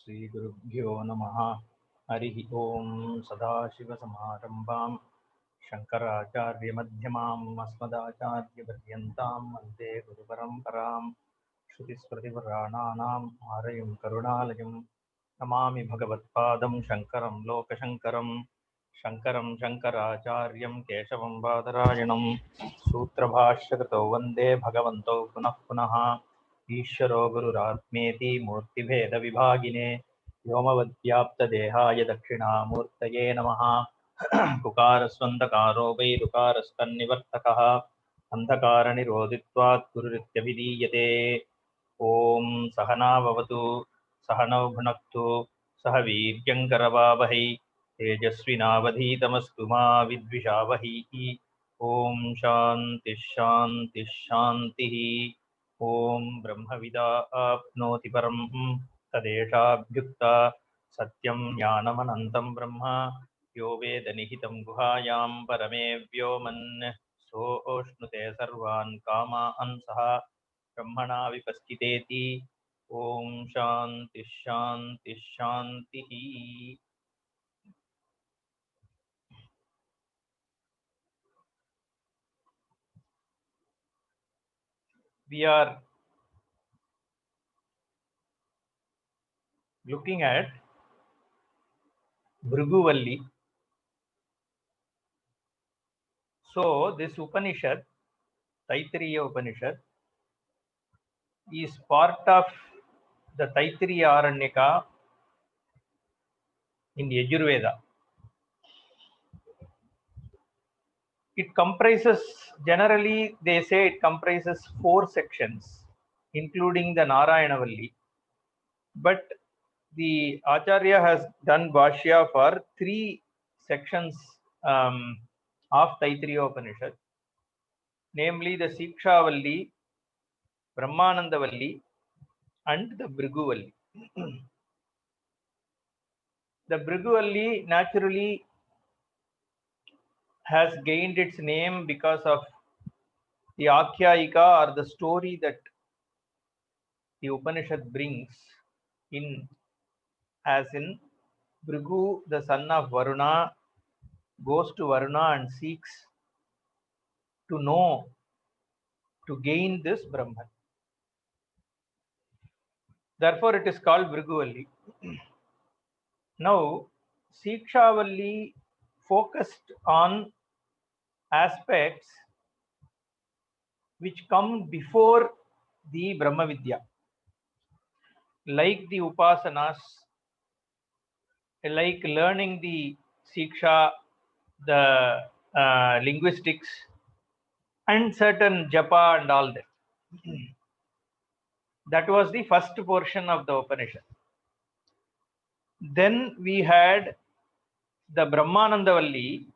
श्रीगुरुभ्यो नमः। हरिः ओं। सदाशिवसमारम्भां शङ्कराचार्यमध्यमाम् अस्मदाचार्यपर्यन्तां वन्दे गुरुपरम्परां। श्रुतिस्मृतिपुराणानाम् आलयं करुणालयं नमामि भगवत्पादं शङ्करं लोकशङ्करं। शङ्करं शङ्कराचार्यं केशवं बादरायणं सूत्रभाष्यकृतौ वन्दे भगवन्तौ पुनः पुनः। ईश्वरो गुरुरात्मेति मूर्तिभेदविभागिने व्योमवद्व्याप्तदेहाय दक्षिणामूर्तये नमः। उकारस्वन्दकारो वैरुकारस्तन्निवर्तकः अन्धकारनिरोधित्वात् गुरुरित्यभिधीयते। ॐ सहना भवतु सहनौ भुनक्तु सह वीर्यङ्करवावहै तेजस्विनावधीतमस्तु मा विद्विषावहैः। ॐ शान्तिः शान्तिः शान्तिः। ॐ ब्रह्मविदा आप्नोति परं तदेषाभ्युक्ता सत्यं ज्ञानमनन्तं ब्रह्म यो वेदनिहितं गुहायां परमे व्योमन् सोऽश्नुते सर्वान् कामान् सः ब्रह्मणा विपश्चितेति। ॐ शान्तिः शान्तिः शान्तिः। We are looking at Bhriguvalli. So this Upanishad, Taittiriya Upanishad, is part of the Taittiriya Aranyaka in Yajurveda. It comprises, generally they say it comprises 4 sections, including the Narayanavalli. But the Acharya has done Bhashya for 3 sections of Taittiriya Upanishad, namely the Sikshavalli, Brahmanandavalli, and the Bhriguvalli. The Bhriguvalli naturally has gained its name because of the Akhyayika, or the story that the Upanishad brings in, as in Bhrigu, the son of Varuna, goes to Varuna and seeks to know, to gain this Brahman. Therefore, it is called Bhriguvalli. Now, Sikshavalli focused on aspects which come before the Brahma Vidya, like the Upasanas, like learning the Siksha, the linguistics, and certain Japa and all that. That was the first portion of the Upanishad. Then we had the Brahmanandavalli.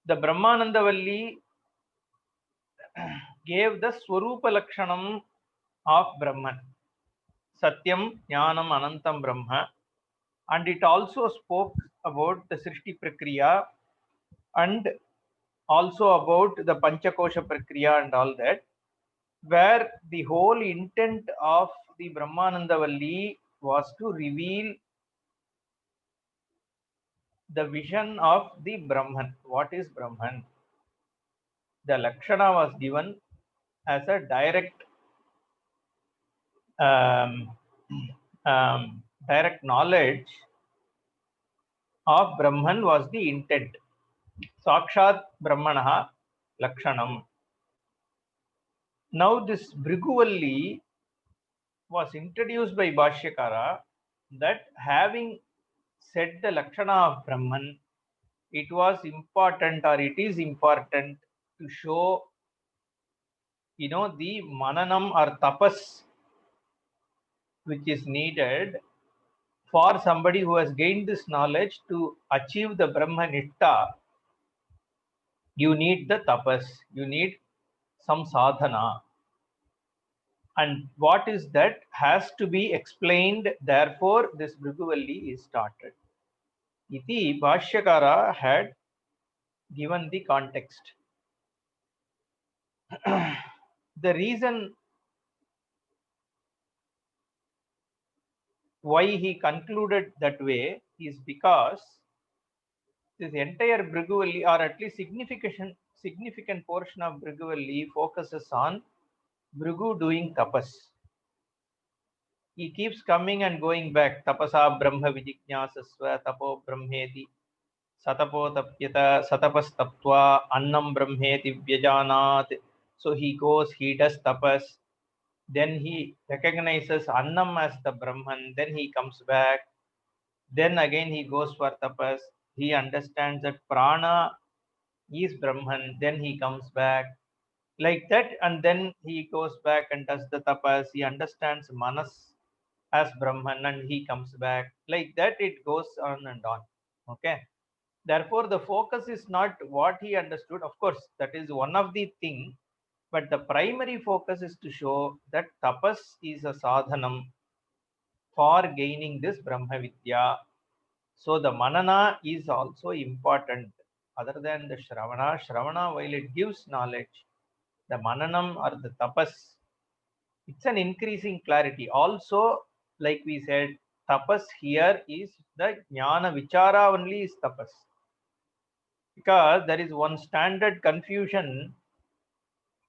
The Brahmanandavalli gave the Swarupa Lakshanam of Brahman, Satyam, Jnanam, Anantam Brahma, and it also spoke about the Srishti Prakriya and also about the Panchakosha Prakriya and all that, where the whole intent of the Brahmanandavalli was to reveal the vision of the Brahman. What is Brahman? The Lakshana was given as a direct direct knowledge of Brahman was the intent. Sakshat Brahmanaha Lakshanam. Now this Bhriguvalli was introduced by Bhashyakara, that having said the Lakshana of Brahman, it was important, or it is important, to show, the mananam or tapas which is needed for somebody who has gained this knowledge to achieve the Brahmanishta. You need the tapas, you need some sadhana, and what is that has to be explained. Therefore, this Bhriguvalli is started. Iti Bhashyakara had given the context. The reason why he concluded that way is because this entire Bhrigu, or at least significant portion of Bhrigu, focuses on Bhrigu doing tapas. He keeps coming and going back. Tapasa Brahma Vijijñāsasva Tapo Brahmeti Satapo Tapyata Satapastaptva Annam Brahmeti Vyajanat. So he goes, he does tapas. Then he recognizes Annam as the Brahman. Then he comes back. Then again he goes for tapas. He understands that prana is Brahman. Then he comes back like that, and then he goes back and does the tapas. He understands manas as Brahman, and he comes back like that. It goes on and on. Okay. Therefore, the focus is not what he understood. Of course, that is one of the thing, but the primary focus is to show that tapas is a sadhanam for gaining this Brahma Vidya. So the manana is also important. Other than the Shravana, while it gives knowledge, the mananam or the tapas, it's an increasing clarity. Also, like we said, tapas here is the jnana vichara only is tapas. Because there is one standard confusion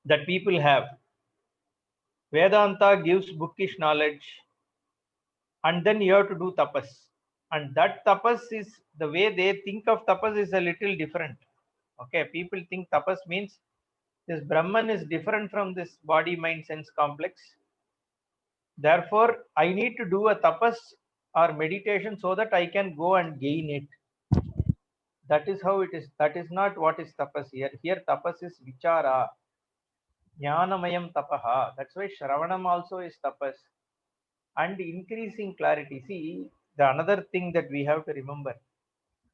that people have. Vedanta gives bookish knowledge, and then you have to do tapas. And that tapas is, the way they think of tapas is a little different. Okay, people think tapas means this Brahman is different from this body, mind, sense complex. Therefore, I need to do a tapas or meditation so that I can go and gain it. That is how it is. That is not what is tapas here. Here tapas is vichara, jnanamayam tapaha. That's why Shravanam also is tapas. And increasing clarity. See, the another thing that we have to remember,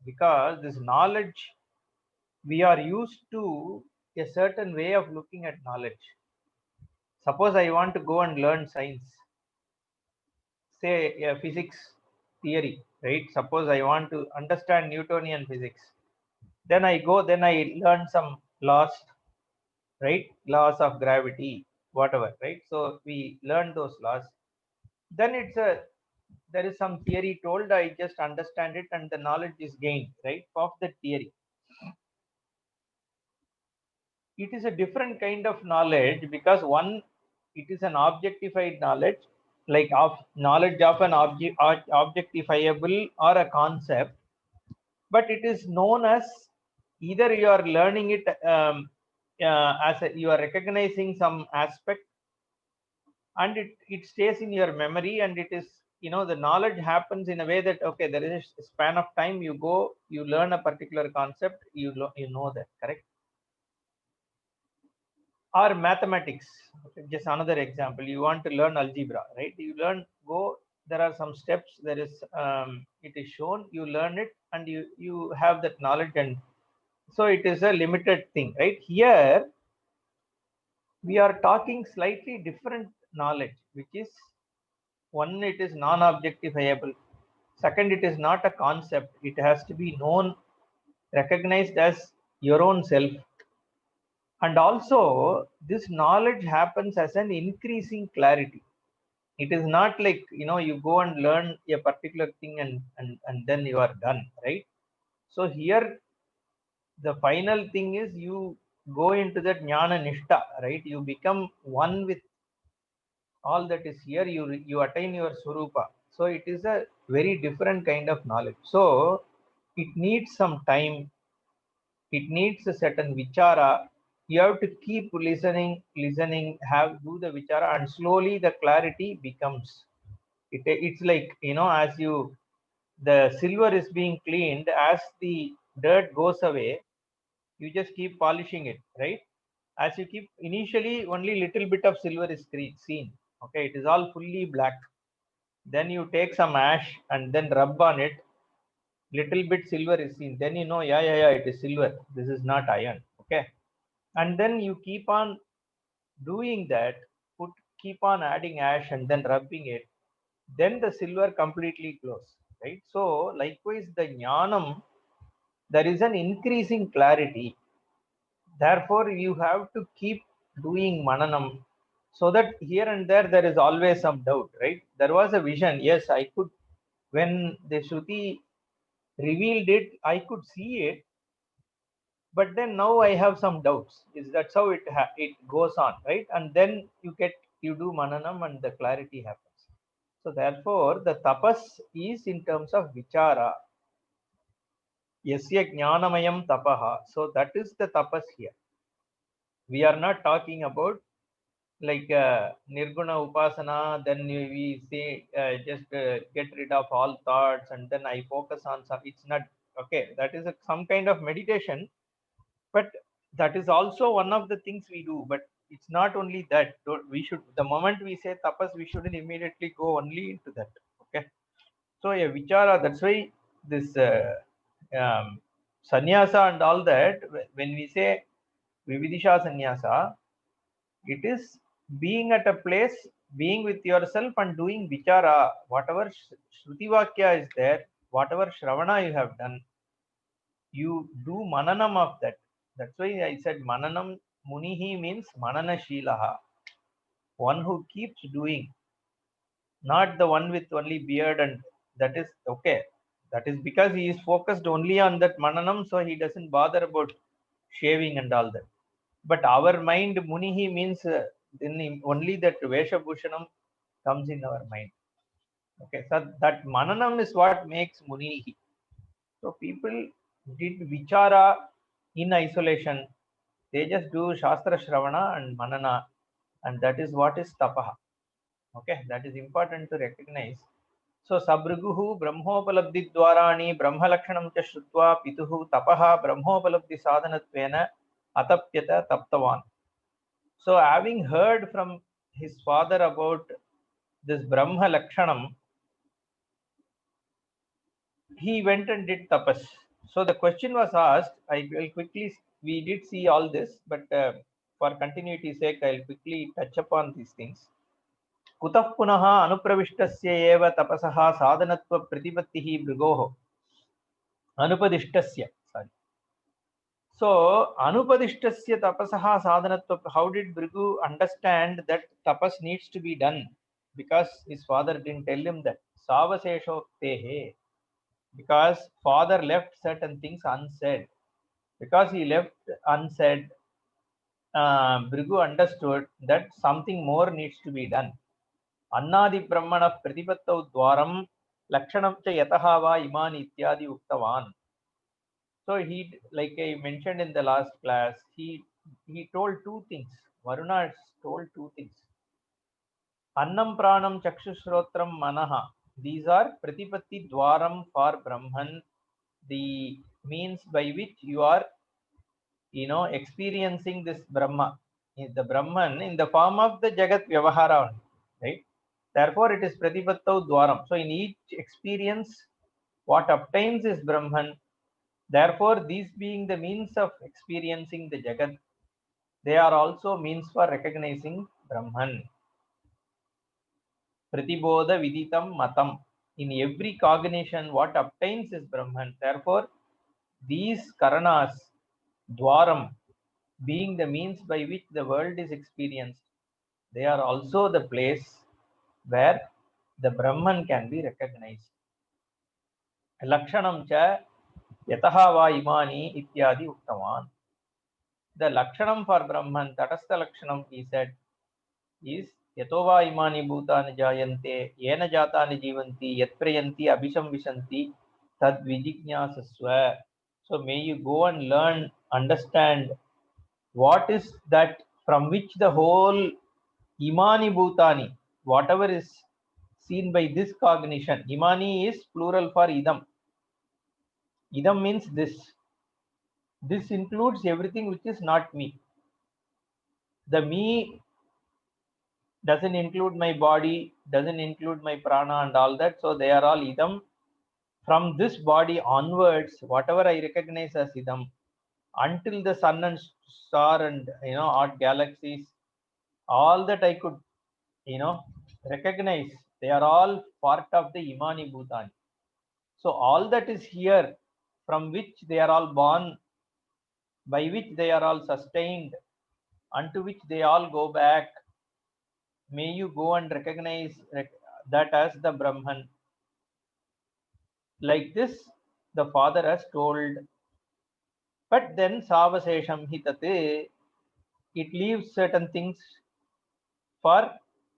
because this knowledge, we are used to a certain way of looking at knowledge. Suppose I want to go and learn science, say a physics theory, right? Suppose I want to understand Newtonian physics. Then I go, then I learn some laws, right? Laws of gravity, whatever, right? So we learn those laws. Then there is some theory told, I just understand it and the knowledge is gained, right? Of the theory. It is a different kind of knowledge because one, it is an objectified knowledge, like of knowledge of an objectifiable or a concept, but it is known as, either you are learning it you are recognizing some aspect, and it stays in your memory, and it is, the knowledge happens in a way that, okay, there is a span of time, you go, you learn a particular concept, you know that, correct? Or mathematics, okay, just another example, you want to learn algebra, right? You learn, go, there are some steps, there is it is shown, you learn it, and you have that knowledge, and so it is a limited thing, right? Here we are talking slightly different knowledge, which is, one, it is non-objectifiable. Second, it is not a concept, it has to be known, recognized as your own self. And also this knowledge happens as an increasing clarity. It is not like, you go and learn a particular thing and then you are done, right? So here the final thing is, you go into that jnana nishta, right? You become one with all that is here, you attain your swarupa. So it is a very different kind of knowledge. So it needs some time, it needs a certain vichara. You have to keep listening, have do the vichara, and slowly the clarity becomes, it's like, as you, the silver is being cleaned, as the dirt goes away, you just keep polishing it, right? As you keep, initially only little bit of silver is seen, okay, it is all fully black. Then you take some ash and then rub on it, little bit silver is seen, then you know, yeah, it is silver, this is not iron, okay? And then you keep on doing that, keep on adding ash and then rubbing it, then the silver completely glows, right? So likewise the jnanam, there is an increasing clarity. Therefore you have to keep doing mananam, So that here and there is always some doubt, right? There was a vision. Yes, I could, when the Shruti revealed it, I could see it, but then now I have some doubts. Is that's how it goes on, right? And then you do mananam and the clarity happens. So therefore, the tapas is in terms of vichara. Yasya jnanamayam tapaha. So that is the tapas here. We are not talking about like nirguna upasana, then we say just get rid of all thoughts and then I focus on some. It's not okay. That is some kind of meditation, but that is also one of the things we do. But it's not only that. We should, the moment we say tapas, we shouldn't immediately go only into that. Okay. So a vichara. That's why this sannyasa and all that. When we say vividisha sannyasa, it is being at a place, being with yourself and doing vichara. Whatever Shruti Vakya is there, whatever Shravana you have done, you do mananam of that. That's why I said mananam. Munihi means manana shilaha, one who keeps doing, not the one with only beard, and that is okay. That is because he is focused only on that mananam, so he doesn't bother about shaving and all that. But our mind, munihi means then only that Vesha Bhushanam comes in our mind. Okay, so that mananam is what makes munihi. So people did vichara in isolation. They just do Shastra Shravana and Manana, and that is what is tapaha. Okay, that is important to recognize. So Sabruguhu Brahmopalabdhi Dwarani Brahmalakshanam cha Shrutva Pituhu Tapaha Brahmopalabdhi Sadhanatvena Atapyata Taptavan. So having heard from his father about this Brahma Lakshanam, he went and did tapas. So the question was asked. I will quickly, we did see all this, but for continuity's sake, I'll quickly touch upon these things. Kutah punaha anupravistasya eva tapasaha sadhanatva pratipattihi bhrigoho anupadishtasya. Sorry. So anupadishtasya tapasaha sadhanatva. How did Bhrigu understand that tapas needs to be done? Because his father didn't tell him that. Savaseshoktehe. Because father left certain things unsaid. Because he left unsaid, Bhrigu understood that something more needs to be done. Annadi Brahmana Pratipattau Dwaram Lakshanam cha yataha va imani ityadi uktavan. So he, like I mentioned in the last class, he told two things. Varuna told two things. Annam pranam chakshushrotram manaha. These are pratipatti dwaram for Brahman, the means by which you are, experiencing this Brahma, the Brahman in the form of the Jagat Vyavahara, right? Therefore, it is Pratipattau Dwaram. So, in each experience, what obtains is Brahman. Therefore, these being the means of experiencing the Jagat, they are also means for recognizing Brahman. Pratibodha Viditam Matam. In every cognition, what obtains is Brahman. Therefore, these Karanas, Dwaram, being the means by which the world is experienced, they are also the place where the Brahman can be recognized. Lakshanam cha yataha va imani ityadi uktavan. The Lakshanam for Brahman, Tatastha Lakshanam, he said, is Yatova imani bhutani jayante, yena jatani jivanti, yatprayanti abhisham vishanti, tad vijijñāsasva. So may you go and learn, understand what is that from which the whole imani bhutani, whatever is seen by this cognition. Imani is plural for idam. Idam means this. This includes everything which is not me. The me doesn't include my body, doesn't include my prana and all that. So they are all idam. From this body onwards, whatever I recognize as idam, until the sun and star and odd galaxies, all that I could recognize, they are all part of the imani bhutani. So all that is here, from which they are all born, by which they are all sustained, unto which they all go back, may you go and recognize that as the Brahman. Like this, the father has told. But then Savasesham Hitate, it leaves certain things for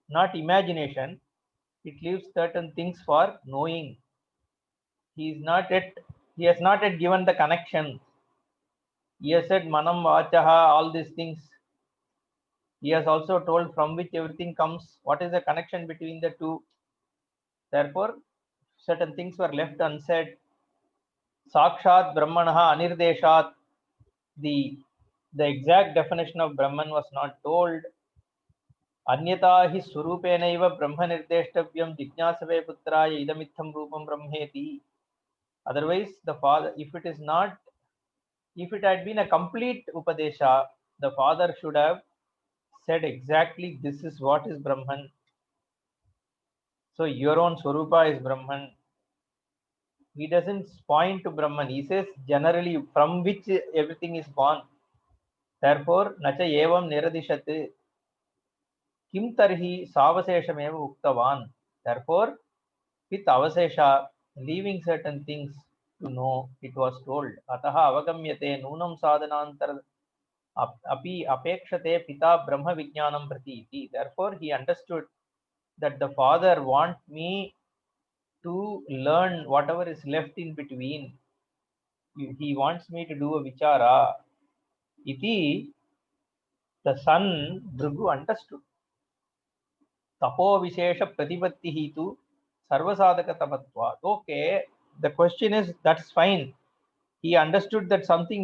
not imagination, it leaves certain things for knowing. He is not yet, he has not yet given the connection. He has said Manam Vachaha, all these things. He has also told from which everything comes. What is the connection between the two? Therefore, certain things were left unsaid. Sakshat Brahmanaha Anirdeshat, the exact definition of Brahman was not told. अन्यथा हि स्वरूपेणैव ब्रह्म निर्देष्टव्यं जिज्ञासवे पुत्राय इदमित्थं रूपं ब्रह्मेति. Otherwise, the father, if it is not, if it had been a complete upadesha, the father should have said exactly this is what is Brahman. So your own Swarupa is Brahman. He doesn't point to Brahman. He says generally from which everything is born. Therefore, nacha evam niradishat. Kim tarhi savaseshameva uktavan. Therefore, with avasesha, leaving certain things to know, it was told. Ataha avagamyate nunam sadhanantar api apekshate pita brahma vijnanam prati. Therefore, he understood that the father wants me to learn whatever is left in between. He wants me to do a vichara. Iti, the son Dhrugu understood. Tapo Vishesha Pratipattihi tu Sarvasadhaka Tapatva. Okay, the question is, that's fine. He understood that something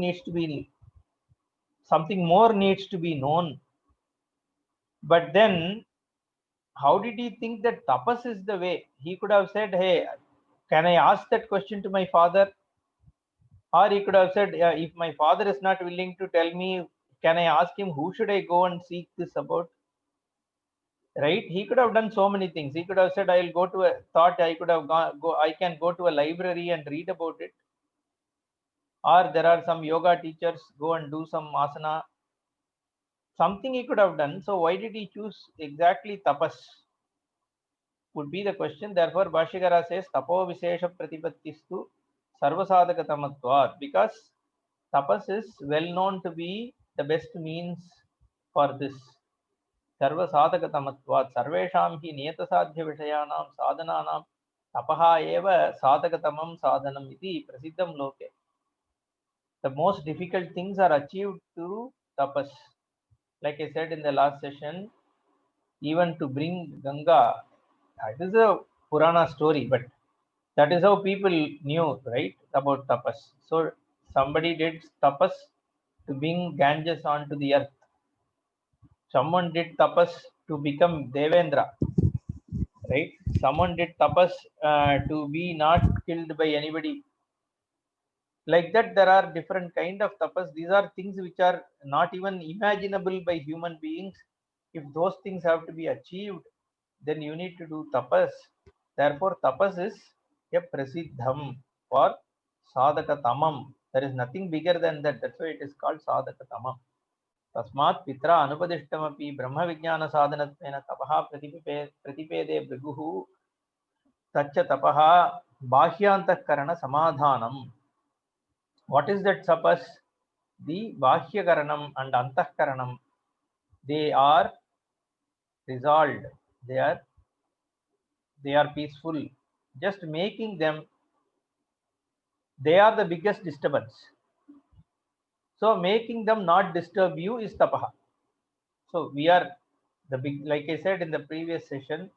more needs to be known. But then, how did he think that tapas is the way? He could have said, hey, can I ask that question to my father? Or he could have said, yeah, if my father is not willing to tell me, can I ask him who should I go and seek this about? Right? He could have done so many things. He could have said, I'll go to a thought, I could have I can go to a library and read about it. Or there are some yoga teachers, go and do some asana. Something he could have done. So why did he choose exactly tapas? Would be the question. Therefore, Bhashyakara says, Tapo Vishesha Pratipattistu Sarvasadhakatamatvat, because tapas is well known to be the best means for this. Sarvasadhakatamatvat, Sarvesham hi Niyatasadhya Vishayanam Sadhananam Tapaha eva Sadhakatamam Sadhanam iti Prasiddham Loke. The most difficult things are achieved through tapas. Like I said in the last session, even to bring Ganga, it is a Purana story, but that is how people knew, right, about tapas. So somebody did tapas to bring Ganges onto the earth. Someone did tapas to become Devendra, right? Someone did tapas to be not killed by anybody. Like that, there are different kind of tapas. These are things which are not even imaginable by human beings. If those things have to be achieved, then you need to do tapas. Therefore, tapas is a prasiddham for sadhaka tamam. There is nothing bigger than that. That's why it is called sadhaka tamam. Tasmat pitra anupadishtamapi brahma vijnana sadhanatvena tapaha pratipede briguhu taccha tapaha bahyantakarana samadhanam. What is that tapas? The Bahyakaranam and Antakaranam, they are resolved, they are peaceful. Just making them, they are the biggest disturbance. So making them not disturb you is tapaha. So we are the big, like I said in the previous session,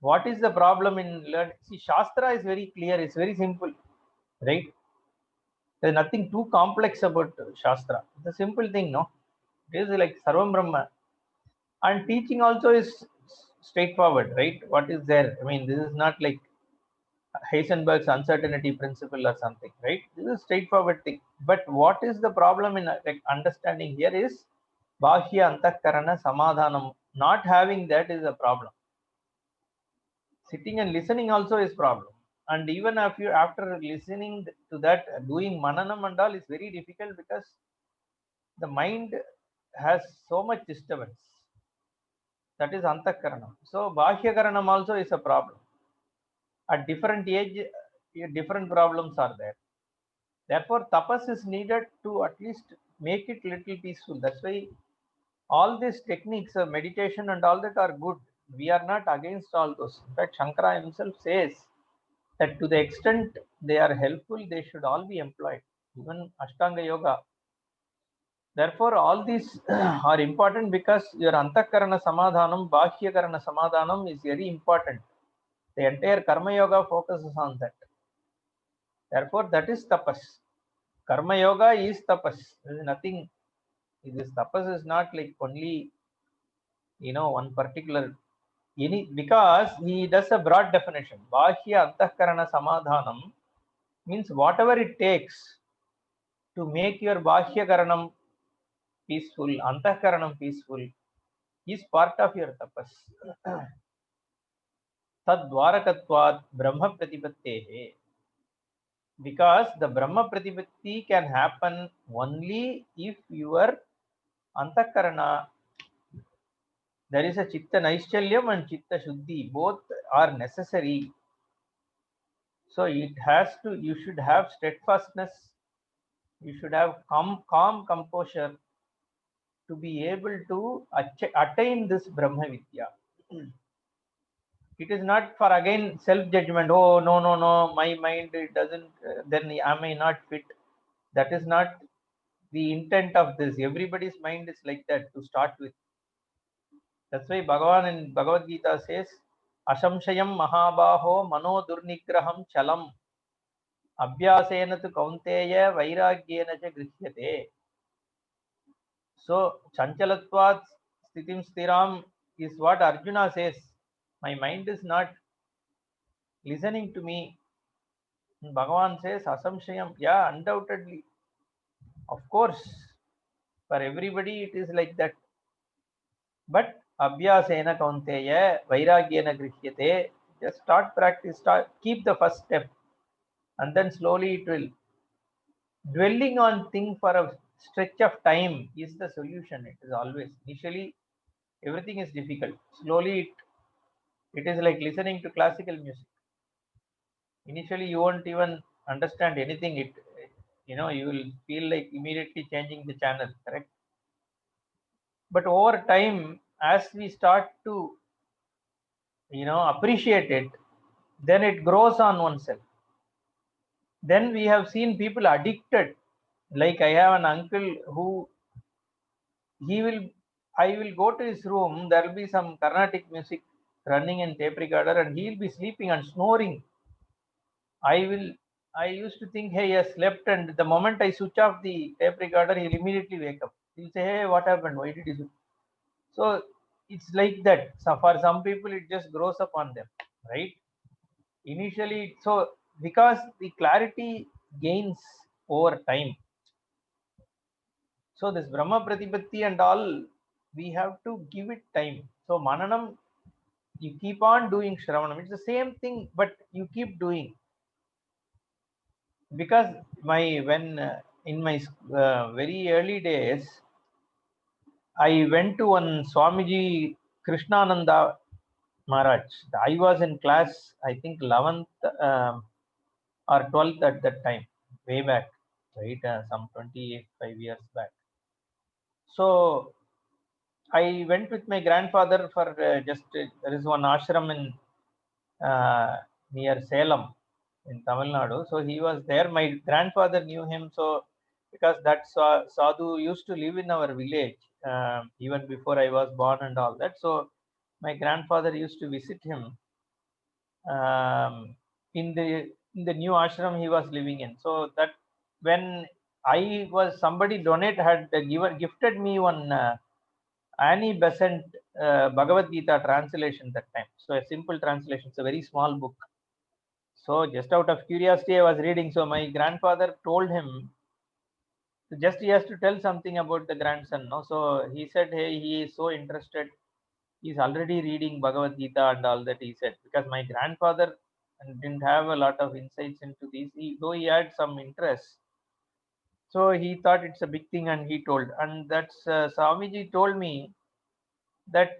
what is the problem in learning? See, Shastra is very clear, it's very simple, right? There's nothing too complex about Shastra. It's a simple thing, no? It is like Sarvam Brahma. And teaching also is straightforward, right? What is there? I mean, this is not like Heisenberg's uncertainty principle or something, right? This is a straightforward thing. But what is the problem in like understanding here is Bahya Antakarana Samadhanam. Not having that is a problem. Sitting and listening also is problem. And even if you after listening to that, doing mananam and all is very difficult because the mind has so much disturbance. That is Antakaranam. So Bahyakaranam also is a problem. At different age, different problems are there. Therefore, tapas is needed to at least make it little peaceful. That's why all these techniques of meditation and all that are good. We are not against all those. In fact, Shankara himself says that to the extent they are helpful, they should all be employed. Even Ashtanga Yoga. Therefore, all these are important because your Antakarana Samadhanam, Bhashyakarana Samadhanam is very important. The entire Karma Yoga focuses on that. Therefore, that is tapas. Karma Yoga is tapas. There is nothing. This tapas is not like only one particular because he does a broad definition. Bahya Antakarana Samadhanam means whatever it takes to make your Bahya Karanam peaceful, Antakaranam peaceful, is part of your tapas. Tad Dwarakatvat Brahma Pratipattehe. Because the Brahma Pratipatti can happen only if your Antakarana, there is a Chitta Naischalyam and Chitta Shuddhi, both are necessary. So it has to, you should have steadfastness, you should have calm composure to be able to attain this Brahma Vidya. It is not for again self-judgment. Oh, no, my mind it doesn't, then am I not fit? That is not the intent of this. Everybody's mind is like that to start with. That's why Bhagavan in Bhagavad Gita says, Ashamshayam Mahabaho Mano Durnigraham Chalam Abhyasena tu Kaunteya Vairagyena cha Grishyate. So, Chanchalatvat Stitim Stiram is what Arjuna says. My mind is not listening to me. And Bhagavan says, Asamshayam. Yeah, undoubtedly. Of course, for everybody it is like that. But Abhyasena Kaunteya Vairagyena Grishyate. Just start practice, keep the first step. And then slowly it will. Dwelling on thing for a stretch of time is the solution. It is always. Initially, everything is difficult. Slowly, it is like listening to classical music. Initially, you won't even understand anything. You will feel like immediately changing the channel, correct? But over time, as we start to, appreciate it, then it grows on oneself. Then we have seen people addicted. Like I have an uncle who I will go to his room, there will be some Carnatic music running in tape recorder and he'll be sleeping and snoring. I used to think, hey, he has slept, and the moment I switch off the tape recorder, he'll immediately wake up. He'll say, hey, what happened? Why did you do? So it's like that. So for some people, it just grows up on them, right? Initially, so because the clarity gains over time. So this Brahma Pratipatti and all, we have to give it time. So Mananam, you keep on doing Shravanam. It's the same thing, but you keep doing. Because in my very early days, I went to one Swamiji Krishnananda Maharaj. I was in class, I think 11th or 12th at that time, way back, right? Some 25 years back. So I went with my grandfather for there is one ashram in near Salem in Tamil Nadu. So he was there. My grandfather knew him. So because that sadhu used to live in our village even before I was born and all that. So my grandfather used to visit him in the new ashram he was living in. So that when somebody had gifted me one Annie Besant Bhagavad Gita translation that time. So a simple translation. It's a very small book. So just out of curiosity, I was reading. So my grandfather told him, just he has to tell something about the grandson. No, so he said, hey, he is so interested. He's already reading Bhagavad Gita and all that. He said because my grandfather didn't have a lot of insights into these, though he had some interest. So he thought it's a big thing, and he told. And that's Swamiji told me that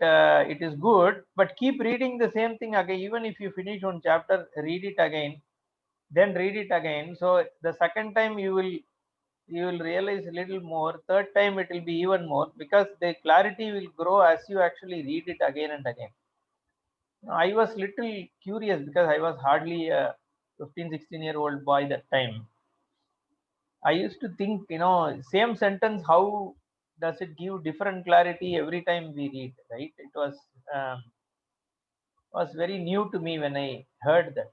it is good, but keep reading the same thing again. Even if you finish one chapter, read it again, then read it again. So the second time you will realize a little more. Third time it will be even more, because the clarity will grow as you actually read it again and again. I was little curious because I was hardly a 15-16-year-old boy that time. I used to think, same sentence, how does it give different clarity every time we read, right? It was very new to me when I heard that.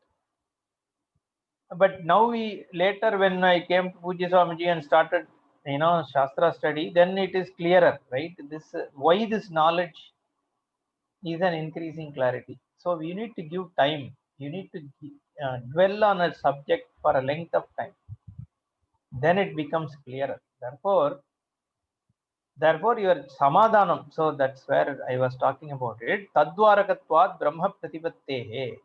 But now later when I came to Pujya Swamiji and started, Shastra study, then it is clearer, right? This why this knowledge is an increasing clarity. So you need to give time. You need to dwell on a subject for a length of time. Then it becomes clearer. Therefore, your samadhanam. So that's where I was talking about it. Tadvarakatvat Brahma Pratipattehe.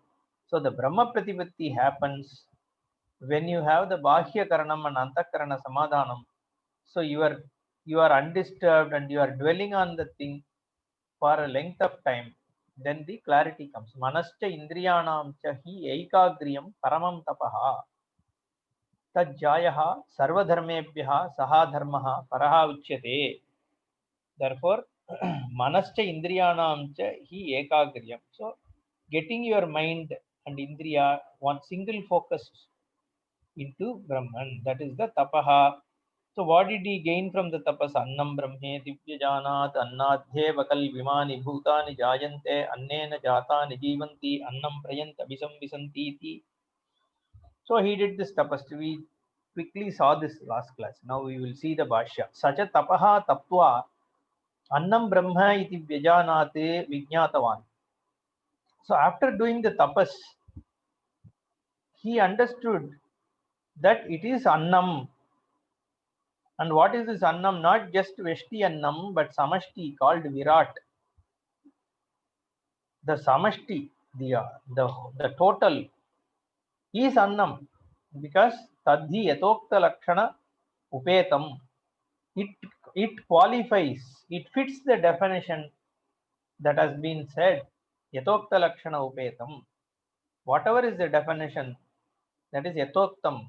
So the Brahma Pratipatti happens when you have the Bahya Karanam and Antakarana Samadhanam. So you are undisturbed and you are dwelling on the thing for a length of time. Then the clarity comes. Manascha Indriyanam Chahi Eikagriyam Paramam Tapaha. Tajjayaha Sarvadharmebhyaha Saha Dharmaha Paraha Uchyate. Therefore, manascha indriyanam cha hi ekagriyam. So, getting your mind and indriya one single focus into Brahman, that is the tapaha. So, what did he gain from the tapas? Annam brahme divyajanat annadhye vakal vimani bhutani jayante annena jatani jivanti annam prayant abhisam visanti iti. So, he did this tapas. We quickly saw this last class. Now, we will see the bhashya. Sacha tapaha tapva Annam Brahma iti Vyajanate Vijnatavan. So after doing the tapas, he understood that it is Annam. And what is this Annam? Not just Veshti Annam, but Samashti called Virat. The Samashti, the total is Annam, because Tadhi Yatokta Lakshana Upetam. It, it qualifies, it fits the definition that has been said. Yatokta Lakshana Upetam. Whatever is the definition, that is yatoktam,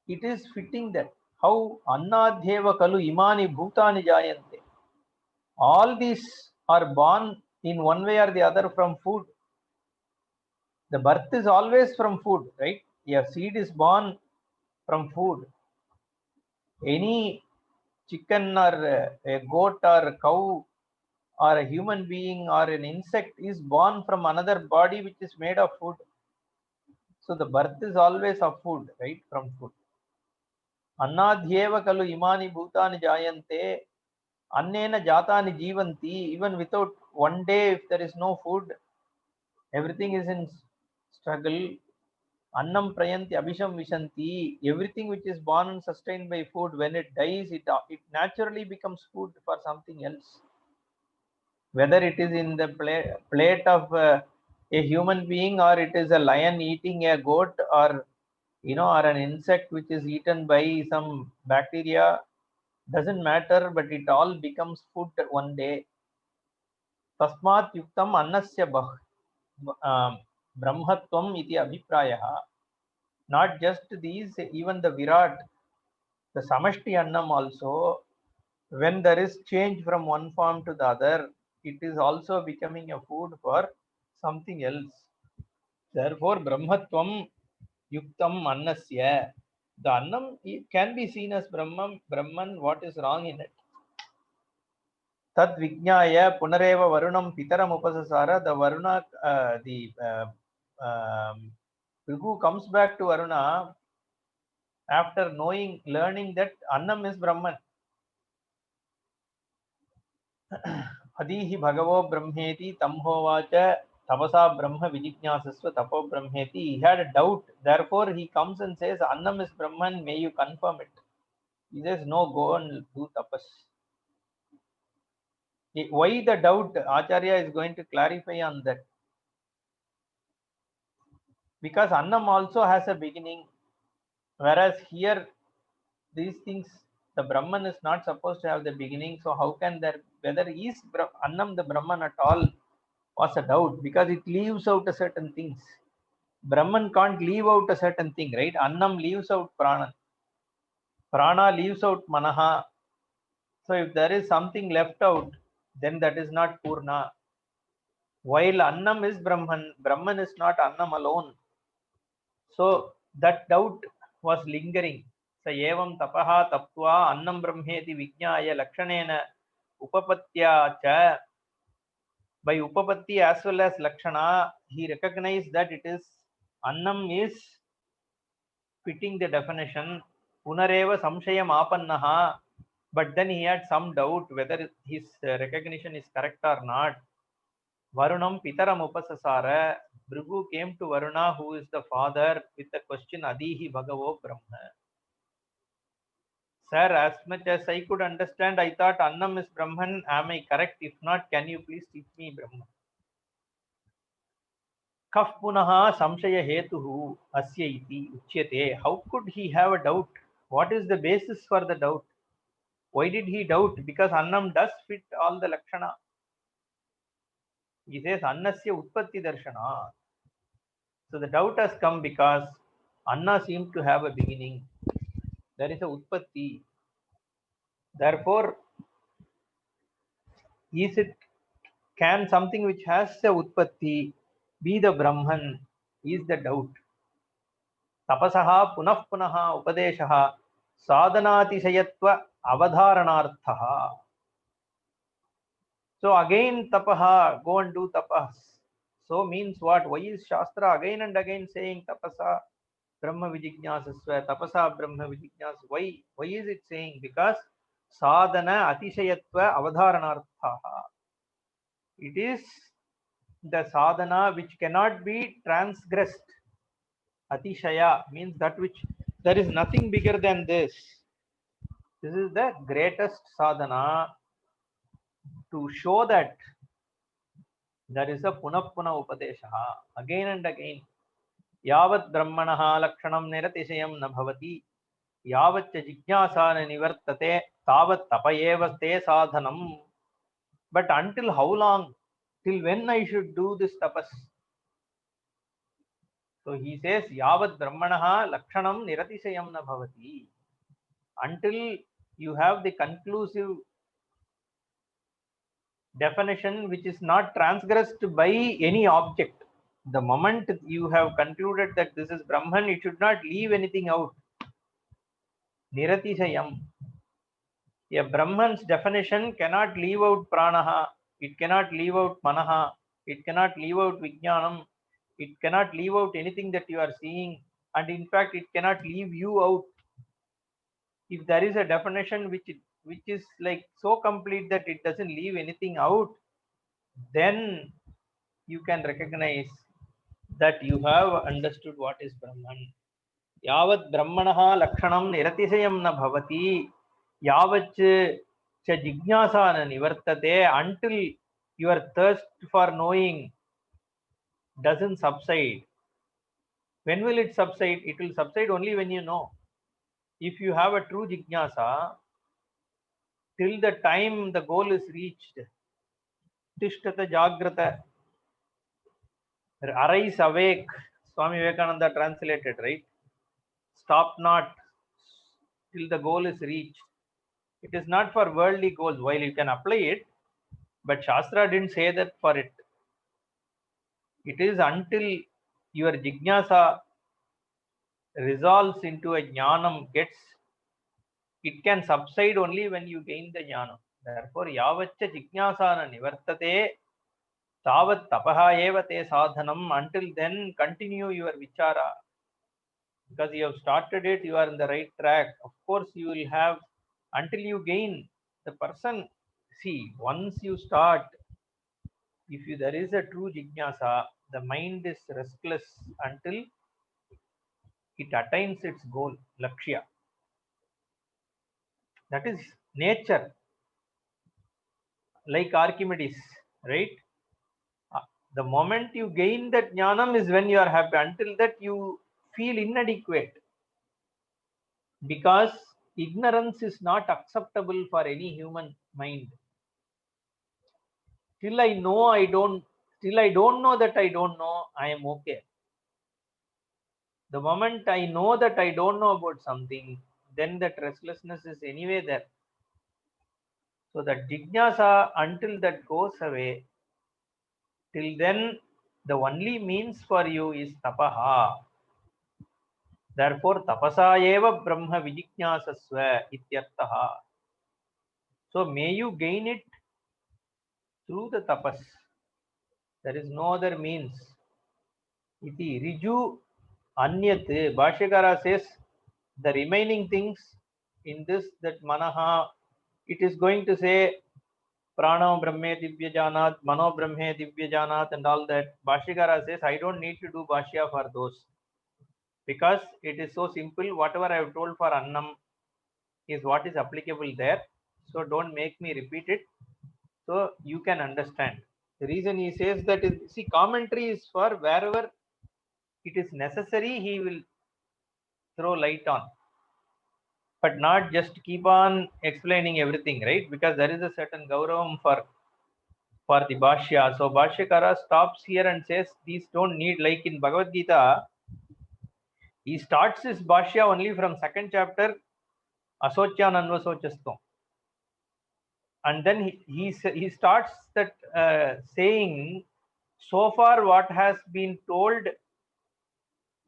it is fitting that. How annadhyeva kalu imani bhutani jayante. All these are born in one way or the other from food. The birth is always from food, right? A seed is born from food. Any chicken or a goat or a cow or a human being or an insect is born from another body which is made of food. So the birth is always of food, right? From food. Annadhyeva kalu imani bhutani jayante, annena jatani jivanti. Even without one day, if there is no food, everything is in struggle. Annam prayanti abhisham vishanti. Everything which is born and sustained by food, when it dies, it naturally becomes food for something else. Whether it is in the plate of a human being, or it is a lion eating a goat, or or an insect which is eaten by some bacteria, doesn't matter, but it all becomes food one day. Tasmat yuktam annasya brahmatvam iti abhiprayaha. Not just these, even the virat, the samashti annam also, when there is change from one form to the other, it is also becoming a food for something else. Therefore, brahmatvam yuktam annasya. The annam can be seen as Brahman. What is wrong in it? Tad Vijnaya Punareva Varunam Pitaram Upasasara. The Varuna, Bhrigu comes back to Varuna after learning that Annam is Brahman. Adihi Bhagavo Brahmeti Tamhovacha Tapasa Brahma Vijijnasasva Tapo Brahmeti. He had a doubt. Therefore, he comes and says, Annam is Brahman, may you confirm it. He says, no, go and do tapas. Why the doubt? Acharya is going to clarify on that. Because Annam also has a beginning, whereas here these things The Brahman is not supposed to have the beginning, so how can there, whether is Annam the Brahman at all, was a doubt, because it leaves out a certain things. Brahman can't leave out a certain thing, right? Annam leaves out prana. Prana leaves out manaha. So if there is something left out, then that is not Purna. While Annam is Brahman, Brahman is not Annam alone. So that doubt was lingering. So evam tapaha taptva annam brahmeti vijnaya lakshanena upapatya cha. By upapatti as well as lakshana, he recognized that it is annam is fitting the definition. Punareva samshayam apannaha. But then he had some doubt whether his recognition is correct or not. Varunam pitaram upasasara. Bhrigu came to Varuna, who is the father, with the question Adihi Bhagavo Brahma. Sir, as much as I could understand, I thought Annam is Brahman. Am I correct? If not, can you please teach me Brahman? Kaf punaha samshaya hetuhu asya iti uchyate. How could he have a doubt? What is the basis for the doubt? Why did he doubt? Because Annam does fit all the Lakshana. He says Annasya Utpatti Darshana. So the doubt has come because Anna seemed to have a beginning. There is a Utpatti. Therefore, is it, can something which has a Utpatti be the Brahman? Is the doubt. Tapasaha punah punaha upadeshaha sadhanatishayatva avadharanarthaha. So again tapaha, go and do tapas. So means what? Why is Shastra again and again saying tapasa Brahma Vijijnasasva, tapasa Brahma Vijijnasasva? Why is it saying? Because sadhana atishayatva avadharanarthaha. It is the sadhana which cannot be transgressed. Atishaya means that which, there is nothing bigger than this. This is the greatest sadhana to show that there is a punah upadeshaha again and again. Yavat brahmanaha lakshanam niratishayam na bhavati yavat jigyasana nivartate tavat tapayeva te sadhanam. But until how long? Till when I should do this tapas? So he says yavat brahmanaha lakshanam niratishayam na bhavati. Until you have the conclusive definition which is not transgressed by any object. The moment you have concluded that this is Brahman, it should not leave anything out. Niratishayam. A Brahman's definition cannot leave out pranaha, it cannot leave out manaha, it cannot leave out vijnanam, it cannot leave out anything that you are seeing, and in fact it cannot leave you out. If there is a definition which is like so complete that it doesn't leave anything out, then you can recognize that you have understood what is Brahman. Yavat brahmanaha lakshanam niratishayam na bhavati yavat cha jignasa na nivartate. Until your thirst for knowing doesn't subside. When will it subside? It will subside only when you know. If you have a true jignasa, till the time the goal is reached, tishtata jagrata, arise, awake, Swami Vivekananda translated, right? Stop not till the goal is reached. It is not for worldly goals. While you can apply it, but Shastra didn't say that for it. It is until your jignasa resolves into a jnanam, it can subside only when you gain the jnanam. Therefore, yavaccha jignasana nivartate tavat tapaha eva te sadhanam. Until then, continue your vichara. Because you have started it, you are in the right track. Of course, you will have, until you gain the person. See, once you start, if there is a true jignasa, the mind is restless until it attains its goal, lakshya. That is nature. Like Archimedes, right? The moment you gain that jnanam is when you are happy. Until that, you feel inadequate. Because ignorance is not acceptable for any human mind. Till I know I don't, till I don't know that I don't know, I am okay. The moment I know that I don't know about something, then that restlessness is anyway there. So that jijnasa, until that goes away, till then the only means for you is tapaha. Therefore, tapasa eva brahma vijijnasasva ityartaha. So may you gain it through the tapas. There is no other means. Iti riju anyat. Bhashyakara says the remaining things in this, that manaha, it is going to say prano brahme divyajanat, mano brahme divyajanat and all that. Bhashyakara says I don't need to do bhashya for those, because it is so simple. Whatever I have told for annam is what is applicable there. So don't make me repeat it. So you can understand. The reason he says that is, see, commentary is for wherever it is necessary, he will throw light on, but not just keep on explaining everything, right? Because there is a certain gauravam for the bhashya. So Bhashyakara stops here and says these don't need, like in Bhagavad Gita, he starts his bhashya only from second chapter, asocyan anvasocastam. And then he starts that saying, so far what has been told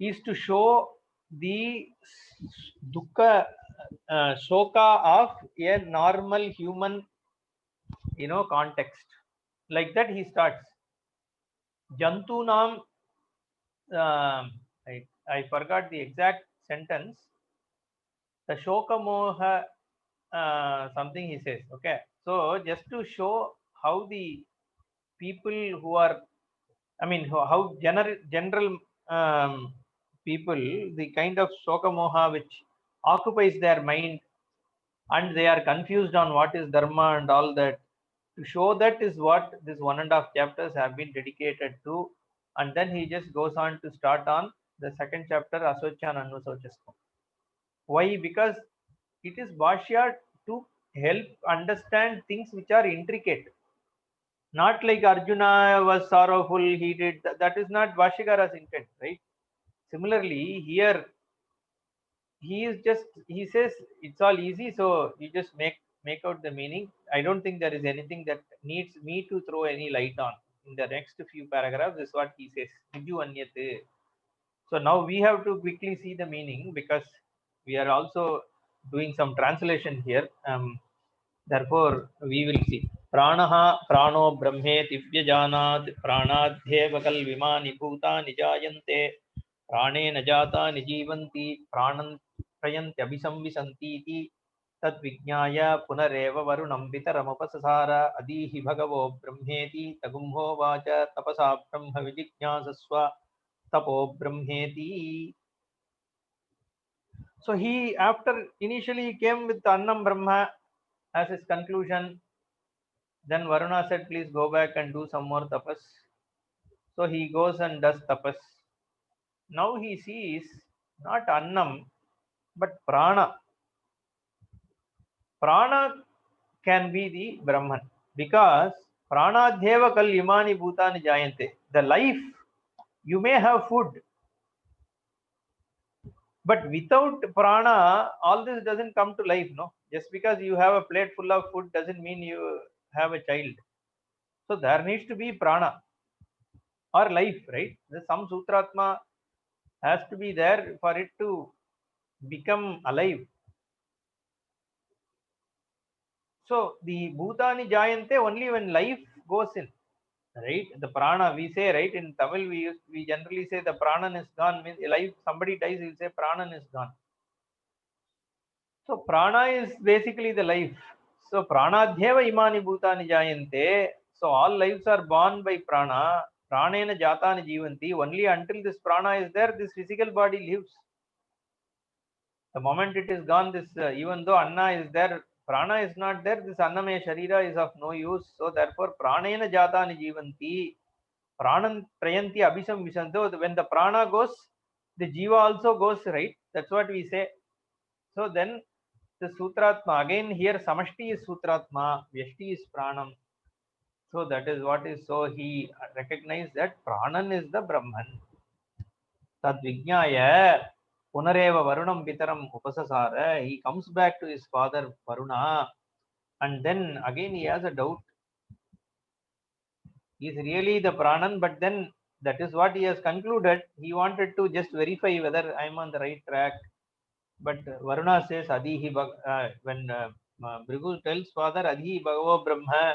is to show the dukkha, shoka of a normal human, context. Like that he starts. Jantunam, I forgot the exact sentence. The shoka moha, something he says. Okay, so just to show how the people who are, I mean, how general people, the kind of shoka moha which occupies their mind, and they are confused on what is dharma and all that. To show that is what this 1.5 chapters have been dedicated to, and then he just goes on to start on the second chapter, Asochan Anvasocastam. Why? Because it is bhashya to help understand things which are intricate. Not like Arjuna was sorrowful, he did that is not Bhashyakara's intent, right? Similarly, here he says it's all easy, so you just make out the meaning. I don't think there is anything that needs me to throw any light on. In the next few paragraphs, this is what he says. Viju anyat. So now we have to quickly see the meaning, because we are also doing some translation here. Therefore, we will see. Pranaha prano brahme divyajanat pranadhyeva kalvimani bhutani jayante prane najata nijivanti pranan prayanti abhisamvisanti iti tadvijnaya punareva varunam vitaramupasasara adihi bhagavo brahmeti tagumho vacha tapasa brahma vijijnasasva tapo brahmeti. So he, after initially he came with Annam Brahma as his conclusion. Then Varuna said, please go back and do some more tapas. So he goes and does tapas. Now he sees not Annam, but Prana. Prana can be the Brahman, because Pranadhyeva kal imani bhutani jayante. The life, you may have food, but without Prana, all this doesn't come to life, no? Just because you have a plate full of food doesn't mean you have a child. So there needs to be Prana or life, right? Some Sutratma has to be there for it to become alive. So the Bhutani Jayante only when life goes in, right? The prana, we say, right? In Tamil, we generally say the pranan is gone, means life, somebody dies, we'll say pranan is gone. So prana is basically the life. So pranadhyeva imani bhutani jayante. So all lives are born by prana. Pranena jatani jivanti. Only until this prana is there, this physical body lives. The moment it is gone, this even though anna is there, prana is not there, this annamaya sharira is of no use. So therefore pranena jatani jivanti, pranan trayanti abhisam visanto. When the prana goes, the jiva also goes, right? That's what we say. So then The Sutratma, again here Samashti is Sutratma, Vyashti is Pranam. So that is what is, so he recognized that Pranan is the Brahman. Tad Vijnaya Punareva Varunam Pitaram Upasasara. He comes back to his father Varuna, and then again he has a doubt. He is really the Pranan, but then that is what he has concluded. He wanted to just verify whether I am on the right track. But Varuna says, Adihi, when Bhrigu tells father, Adihi Bhagavo Brahma,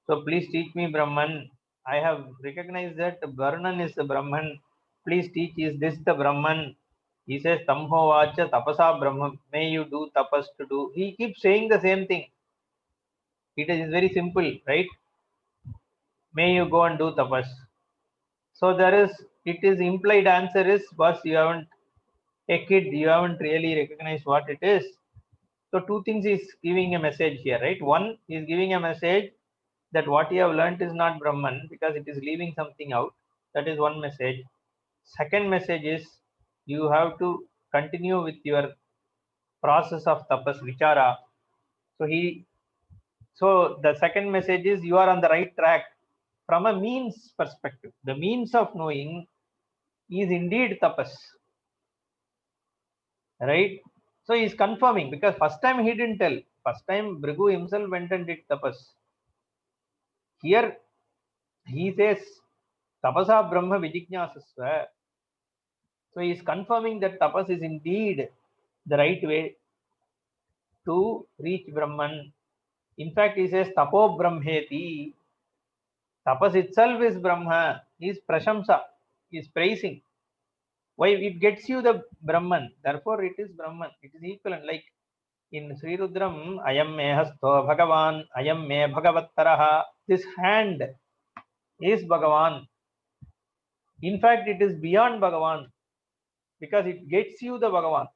so please teach me Brahman. I have recognized that Varnan is the Brahman. Please teach, is this the Brahman? He says, Tamho Vacha Tapasa Brahma. May you do tapas to do. He keeps saying the same thing. It is very simple, right? May you go and do tapas. So there is, it is implied answer is, boss, you haven't, a kid, you haven't really recognized what it is. So two things is giving a message here, right? One is giving a message that what you have learnt is not Brahman because it is leaving something out. That is one message. Second message is you have to continue with your process of tapas, vichara. So the second message is you are on the right track from a means perspective. The means of knowing is indeed tapas, right? So he is confirming because first time he didn't tell. First time Bhrigu himself went and did tapas. Here he says tapasa brahma vijijnasasva. So he is confirming that tapas is indeed the right way to reach Brahman. In fact, he says tapo brahmeti. Tapas itself is Brahma. He is prashamsa. He is praising. Why? It gets you the Brahman. Therefore, it is Brahman. It is equivalent. Like in Sri Rudram, Ayam me hasto Bhagavan, Ayam me Bhagavattaraha. This hand is Bhagavan. In fact, it is beyond Bhagavan because it gets you the Bhagavan.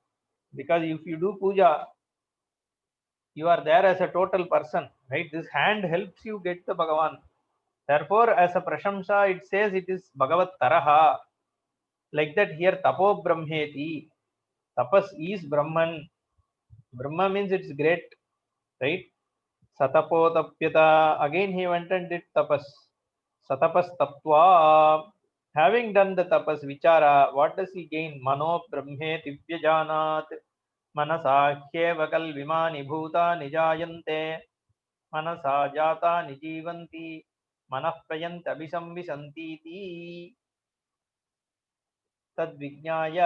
Because if you do puja, you are there as a total person, right? This hand helps you get the Bhagavan. Therefore, as a prashamsa, it says it is Bhagavattaraha. Like that here, tapo brahmeti. Tapas is Brahman. Brahma means it's great, right? Satapo tapyata. Again, he went and did tapas. Satapas tapva. Having done the tapas vichara, what does he gain? Mano brahmeti vyajanat. Manasa hyeva kalvimani bhuta nijayante. Manasa jata nijivanti. Manah prayant abhisamvisanti. तद्विज्ञाय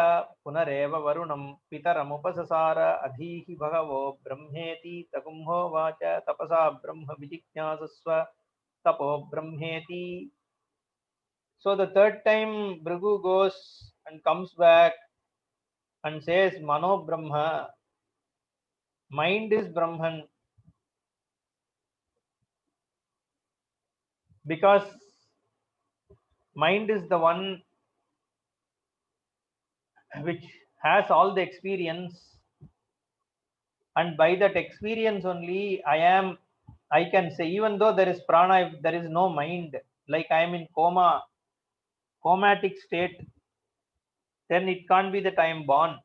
पुनरेव वरुणं पितरमुपससार अधीहि भगवो ब्रह्मेति तकुम्होवाच तपसा ब्रह्म विजिज्ञासस्व तपो ब्रह्मेति. So the third time Bhrigu goes and comes back and says Mano Brahma, mind is Brahman, because mind is the one which has all the experience, and by that experience only I can say, even though there is prana, if there is no mind, like I am in comatic state, then it can't be that I am born.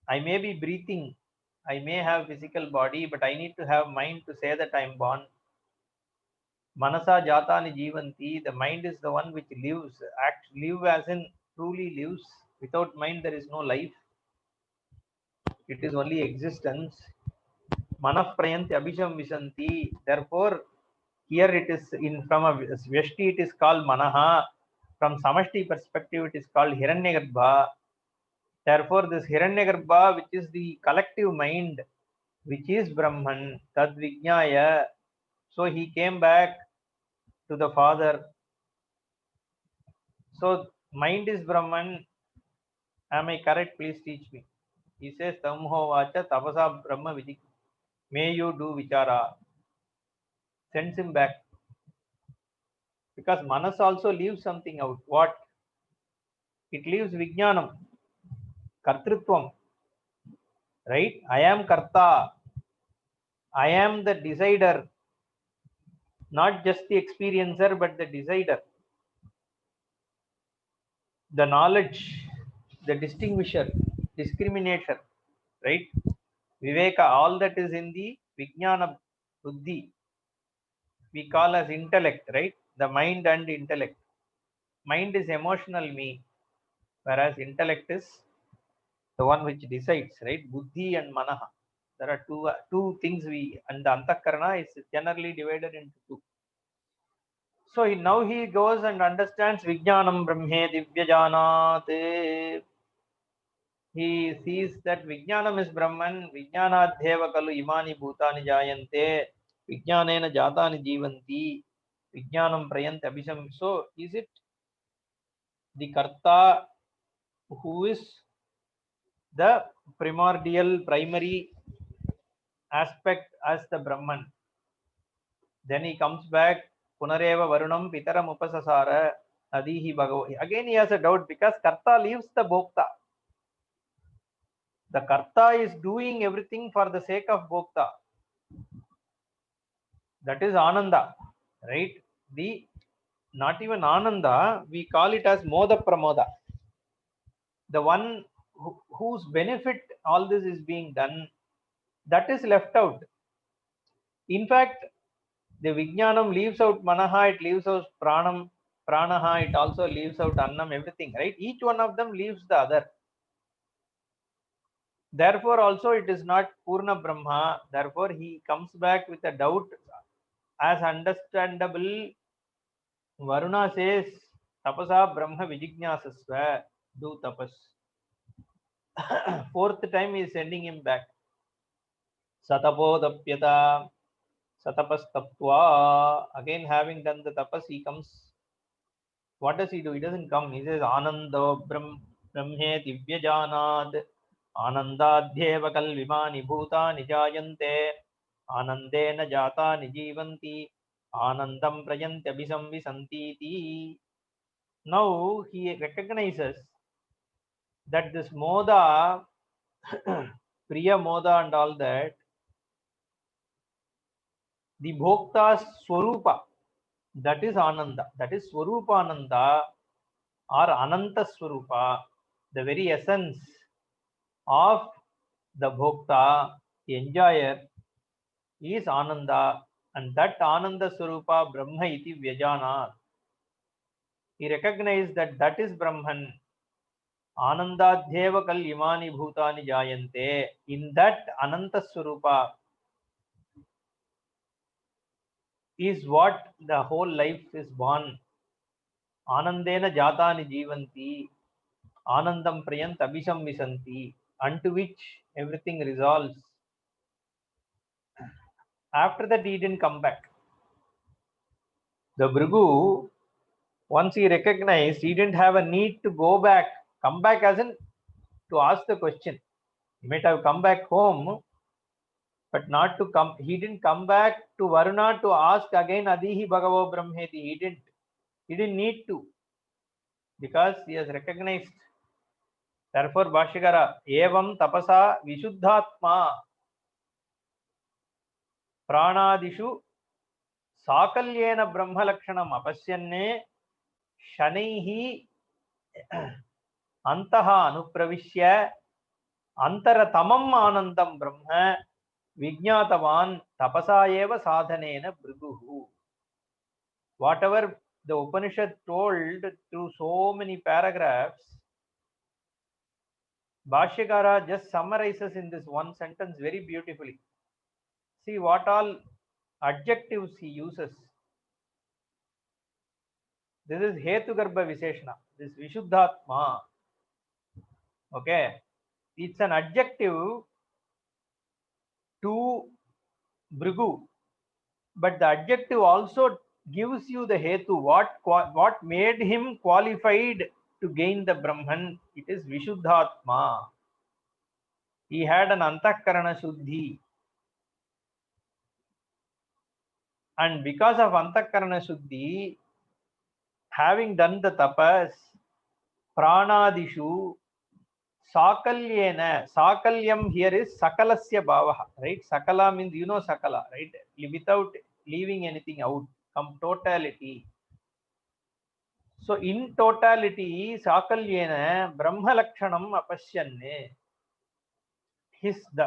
I may be breathing, I may have physical body, but I need to have mind to say that I am born. Manasa jatani jivanti, the mind is the one which lives, live as in truly lives. Without mind there is no life, it is only existence. Manah prayanti abhisham visanti. Therefore, here it is in from a Vyashti it is called Manaha. From Samashti perspective, it is called Hiranyagarbha. Therefore, this Hiranyagarbha, which is the collective mind, which is Brahman, Tad Vijnaya. So he came back to the father. So mind is Brahman. Am I correct? Please teach me. He says, Tamho Vacha Tapasa Brahma Vijik. May you do Vichara. Sends him back. Because Manas also leaves something out. What? It leaves Vijnanam, Kartrutvam. Right? I am Karta. I am the decider. Not just the experiencer, but the decider. The knowledge, the distinguisher, discriminator. Right? Viveka, all that is in the Vijnana Buddhi, we call as intellect, right? The mind and intellect. Mind is emotional me, whereas intellect is the one which decides, right? Buddhi and Manaha. There are two things and the Antakarana is generally divided into two. So now he goes and understands Vijnanam Brahme Divyajanat. He sees that Vijnanam is Brahman, Vijnanadhyeva kalu imani bhutani jayante, Vijnanena jatani jivanti, Vijnanam prayant abhisam. So is it the Karta who is the primordial, primary aspect as the Brahman? Then he comes back, Punareva Varunam Pitaram Upasasara, Adihi Bhagavad. Again he has a doubt because Karta leaves the Bhokta. The Karta is doing everything for the sake of Bhokta. That is Ananda, right? Not even Ananda, we call it as Moda Pramoda. The one whose benefit all this is being done, that is left out. In fact, the Vijnanam leaves out Manaha, it leaves out Pranam, Pranaha, it also leaves out Annam, everything, right? Each one of them leaves the other. Therefore, also it is not Purna Brahma. Therefore, he comes back with a doubt as understandable. Varuna says, Tapasa Brahma Vijijnasasva, do tapas. Fourth time he is sending him back. Satapodapyata, Satapastaptva. Again, having done the tapas, he comes. What does he do? He doesn't come. He says, Ananda Brahme Divyajanad, Anandadhyeva Kalvimani Bhuta Nijayante, Anandena Jata Nijivanti, Anandam Prayante Abhisamvisantiti. Now he recognizes that this moda, Priya moda and all that, the Bhokta's Swarupa, that is Ananda, that is Swarupananda or Ananta Swarupa, the very essence of the Bhokta, the enjoyer, is Ananda, and that Ananda Swarupa Brahma iti Vyajana. He recognized that that is Brahman. Anandadhyeva kal imani bhutani jayante. In that Ananta Swarupa is what the whole life is born. Anandena jatani jivanti, Anandam prayant abhisamvisanti, unto which everything resolves. After that, he didn't come back. The Bhrigu, once he recognized, he didn't have a need to go back, come back as in to ask the question. He might have come back home, but not to come. He didn't come back to Varuna to ask again Adihi Bhagavo Brahmeti. He didn't need to, because he has recognized. Therefore, Bhashyakara, Evam Tapasa Vishuddhatma Pranadishu Sakalyena Brahma Lakshanam Apasyanne Shanaihi Antaha Anupravishya Antaratamam Anandam Brahma Vijnatavan Tapasa Eva Sadhanena Bhriguhu. Whatever the Upanishad told through so many paragraphs, Bhashyakara just summarizes in this one sentence very beautifully. See what all adjectives he uses. This is Hetugarbha Visheshana, this Vishuddhatma. Okay, it's an adjective to Bhrigu, but the adjective also gives you the Hetu, what made him qualified to gain the Brahman. It is Vishuddhatma. He had an Antakarana Shuddhi. And because of Antakarana Shuddhi, having done the tapas, Pranadishu, Sakalyena, Sakalyam here is Sakalasya Bhavaha, right? Sakala means, you know Sakala, right? Without leaving anything out, totality. So in totality, Sakalyena, Brahma Lakshanam Apasyanne.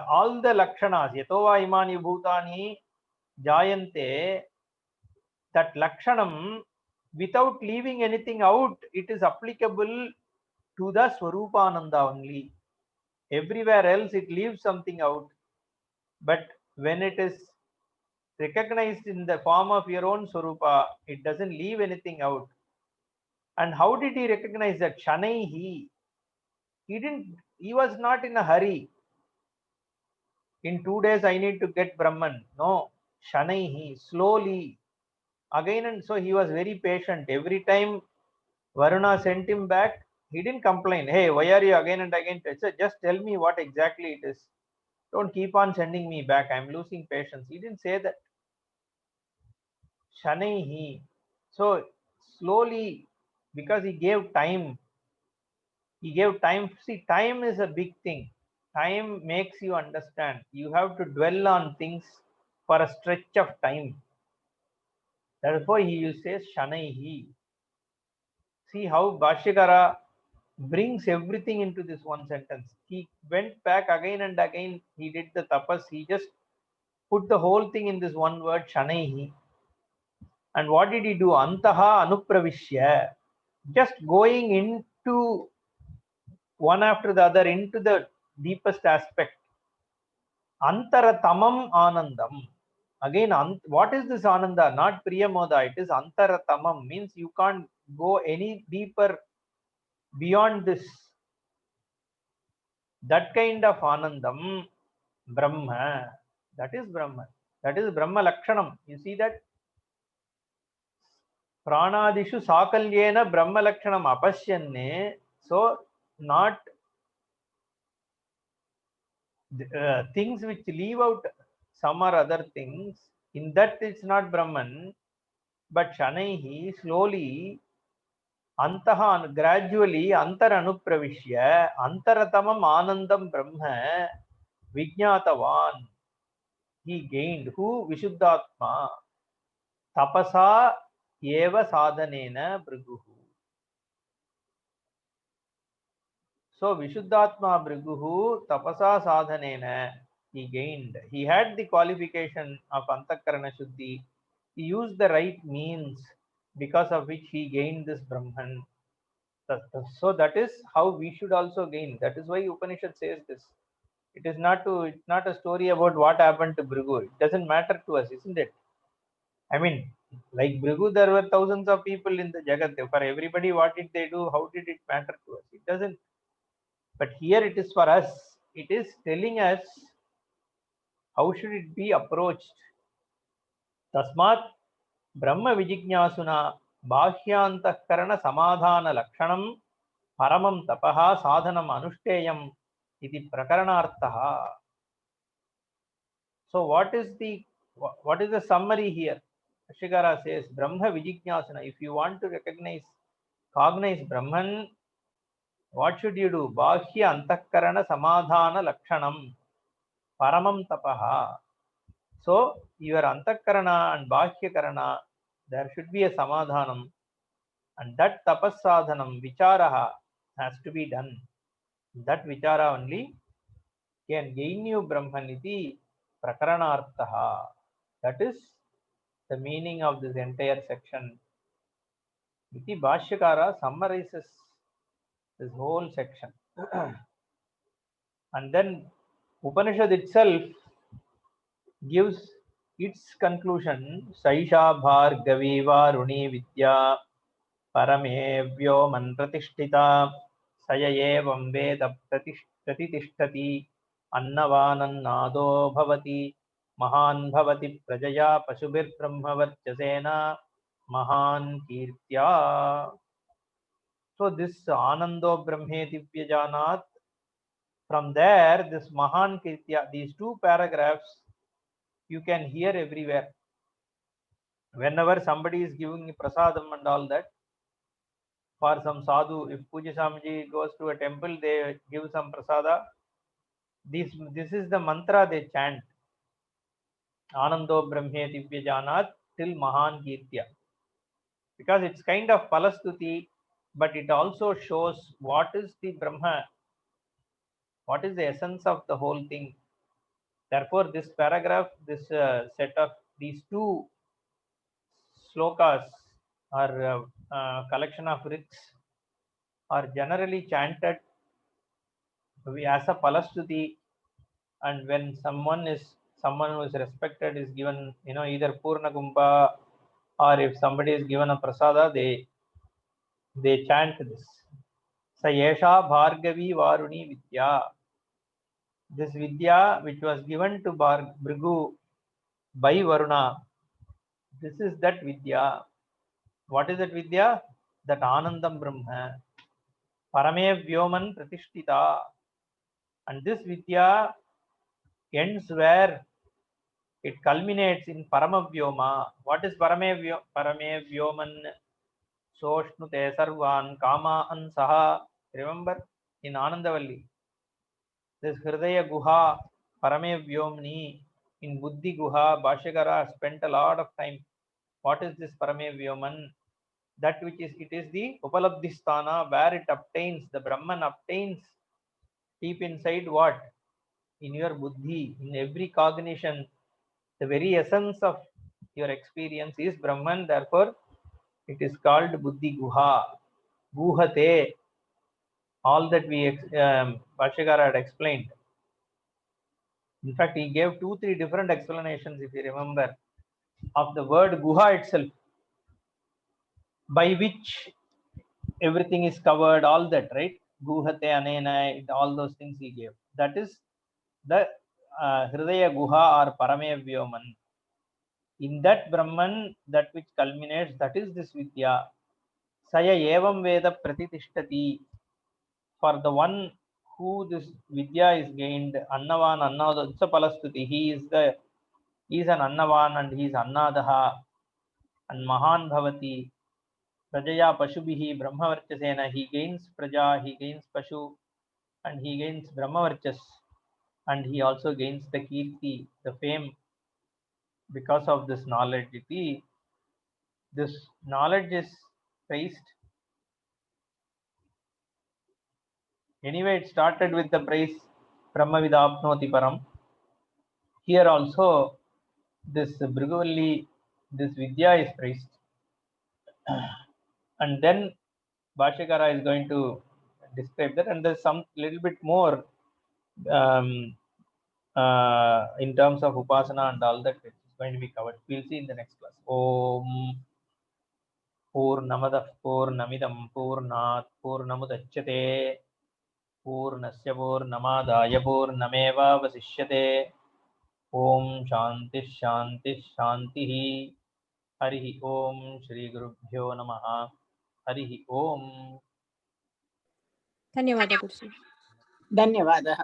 all the lakshanas, yatova imani bhutani jayante, that lakshanam, without leaving anything out, it is applicable to the Swarupananda only. Everywhere else it leaves something out. But when it is recognized in the form of your own Swarupa, it doesn't leave anything out. And how did he recognize that? Shanaihi. He was not in a hurry. In 2 days I need to get Brahman. No. Shanaihi. Slowly. Again, and so he was very patient. Every time Varuna sent him back, he didn't complain. Hey, why are you again and again? Just tell me what exactly it is. Don't keep on sending me back. I'm losing patience. He didn't say that. Shanaihi. So slowly, because he gave time. He gave time. See, time is a big thing. Time makes you understand. You have to dwell on things for a stretch of time. Therefore, he says Shanaihi. See how Bhashyakara brings everything into this one sentence. He went back again and again. He did the tapas. He just put the whole thing in this one word, Shanaihi. And what did he do? Antaha anupravishya. Just going into one after the other, into the deepest aspect. Antaratamam anandam. Again, what is this ananda? Not priyamoda. It is antaratamam. Means you can't go any deeper beyond this. That kind of anandam, Brahma. That is Brahma. That is Brahma Lakshanam. You see that? Pranadishu sakalyena Brahma Lakshanam apashyanne. So, not things which leave out some or other things. In that it's not Brahman. But Shanaihi, slowly, antaha, gradually, antaranupravishya, antaratamam anandam Brahma, vijñātavan. He gained. Who? Vishuddhatma. Tapasa eva sadhanena briguhu. So Vishuddhatma briguhu tapasa sadhanena he gained. He had the qualification of Antakarana Shuddhi. He used the right means because of which he gained this Brahman. So that is how we should also gain. That is why Upanishad says this. It's not a story about what happened to Bhrigu. It doesn't matter to us, isn't it? I mean, like Bhrigu, there were thousands of people in the Jagat. For everybody, what did they do? How did it matter to us? It doesn't. But here it is for us. It is telling us how should it be approached. Tasmat Brahma Vijijñāsuna Bhāhyāntahkarana Samadhana Lakshanam Paramam Tapaha Sadhanam Anushteyam iti Prakaranarthaha. So what is the summary here? Bhashyakara says Brahma Vijijñāsana. If you want to cognize Brahman, what should you do? Bhāhya Antahkarana Samadhana Lakshanam Paramam Tapaha. So your Antakarana and Bhashyakarana, there should be a Samadhanam, and that Tapassadhanam, Vicharaha, has to be done. That Vichara only can gain you Brahmaniti Prakaranarthaha. That is the meaning of this entire section. Iti Bhashyakara summarizes this whole section. And then Upanishad itself gives its conclusion. Saisha Bhargavi Varuni Vidya Paramevyo Manpratishtita Sayayevam Veda Pratitishthati Annavanannado Bhavati Mahan Bhavati Prajaya Pashubir Brahmavarchasena Mahan Kirtya. So this Anando Brahmeti Vyajanat, from there this Mahan Kirtya, these two paragraphs you can hear everywhere. Whenever somebody is giving prasadam and all that, for some sadhu, if Puja Swamiji goes to a temple, they give some prasada. This is the mantra they chant. Anando Brahmeti Vyajanat till Mahan Kirtya. Because it's kind of palastuti, but it also shows what is the Brahma, What is the essence of the whole thing? Therefore, this paragraph, this set of these two slokas or collection of rigs are generally chanted as a palastuti, and when someone who is respected is given, either purna kumpa, or if somebody is given a prasada, they chant this. Sa yesha bhargavi varuni vidya. This vidya which was given to Bhrigu by Varuna, this is that vidya. What is that vidya? That Anandam Brahma. Parame Vyoman Pratishtita. And this vidya ends where it culminates in Paramavyoma. What is Parame Vyoman? Soshnute Sarvan Kama Ansaha. Remember in Anandavalli, this Hridaya Guha, Parame Vyomni, in Buddhi Guha, Bhashyakara spent a lot of time. What is this Parame Vyoman? That which is, it is the Upalabdhisthana where it obtains, the Brahman obtains deep inside what? In your Buddhi, in every cognition, the very essence of your experience is Brahman. Therefore, it is called Buddhi Guha. Guhate, all that we Bhashyakara had explained. In fact, he gave 2-3 different explanations, if you remember, of the word Guha itself, by which everything is covered, all that, right? Guhate anena, all those things he gave. That is the Hridaya Guha or Parame Vyoman. In that Brahman, that which culminates, that is this Vidya. Saya evam Veda Pratitishtati. For the one who this Vidya is gained, Annavan Annada, it's a Palastuti. He is an Annavan and he is Annadaha and Mahan Bhavati. Prajaya Pashubhihi Brahmavarchasena. He gains Praja, he gains Pashu, and he gains Brahmavarchas, and he also gains the Kirti, the fame, because of this knowledge. This knowledge is praised. Anyway, it started with the praise Brahmavidapnoti Param. Here also, this Bhriguvalli, this Vidya is praised. And then Bhashyakara is going to describe that, and there's some little bit more in terms of Upasana and all that, which is going to be covered. We'll see in the next class. Om Purnamadah Purnamidam Purnat Purnamudachyate Purnasya Purnamadaya Purnameva Vasishyate. Om Shanti Shanti Shanti. Harihi Om Shri Gurubhyo Namaha. Harihi Om. धन्यवादः गुरुजी. धन्यवादः.